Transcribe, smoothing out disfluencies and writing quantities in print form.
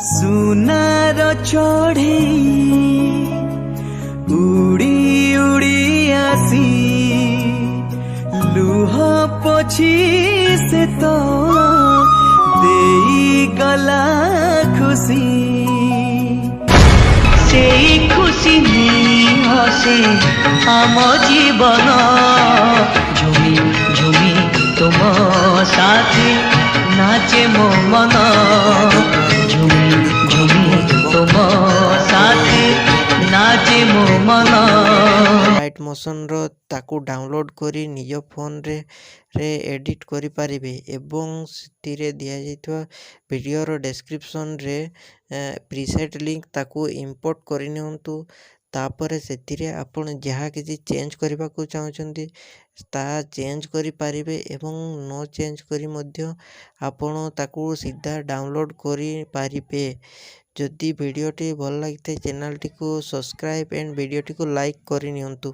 ସୁନାର ଚଢ଼େଇ ଉଡ଼ି ଉଡ଼ି ଆସି ଲୁହ ପୋଛି ସେ ତ ଦେଇଗଲା ଖୁସି ସେଇ ଖୁସି ନେଇ ହସେ ଆମ ଜୀବନ ଝୁমি ঝুমি ତୁମ ସାଥେ নাচে ମୋ ମନ ঝুমি ঝুমি ତୁମ ସାଥେ নাচে ମୋ ମନ। ଲାଇଟ୍ ମୋସନ୍ର ତାକୁ ଡାଉନଲୋଡ୍ କରି ନିଜ ଫୋନ୍ରେ ଏଡ଼ିଟ୍ କରିପାରିବେ ଏବଂ ସେଥିରେ ଦିଆଯାଇଥିବା ଭିଡ଼ିଓର ଡେସ୍କ୍ରିପସନ୍ରେ ପ୍ରିସେଟ୍ ଲିଙ୍କ୍ ତାକୁ ଇମ୍ପୋର୍ଟ କରିନିଅନ୍ତୁ। ତାପରେ ସେଥିରେ ଆପଣ ଯାହା କିଛି ଚେଞ୍ଜ କରିବାକୁ ଚାହୁଁଛନ୍ତି ତାହା ଚେଞ୍ଜ କରିପାରିବେ ଏବଂ ନ ଚେଞ୍ଜ କରି ମଧ୍ୟ ଆପଣ ତାକୁ ସିଧା ଡାଉନଲୋଡ୍ କରିପାରିବେ। ଯଦି ଭିଡ଼ିଓଟି ଭଲ ଲାଗିଥାଏ ଚ୍ୟାନେଲଟିକୁ ସବସ୍କ୍ରାଇବ୍ ଏଣ୍ଡ ଭିଡ଼ିଓଟିକୁ ଲାଇକ୍ କରିନିଅନ୍ତୁ।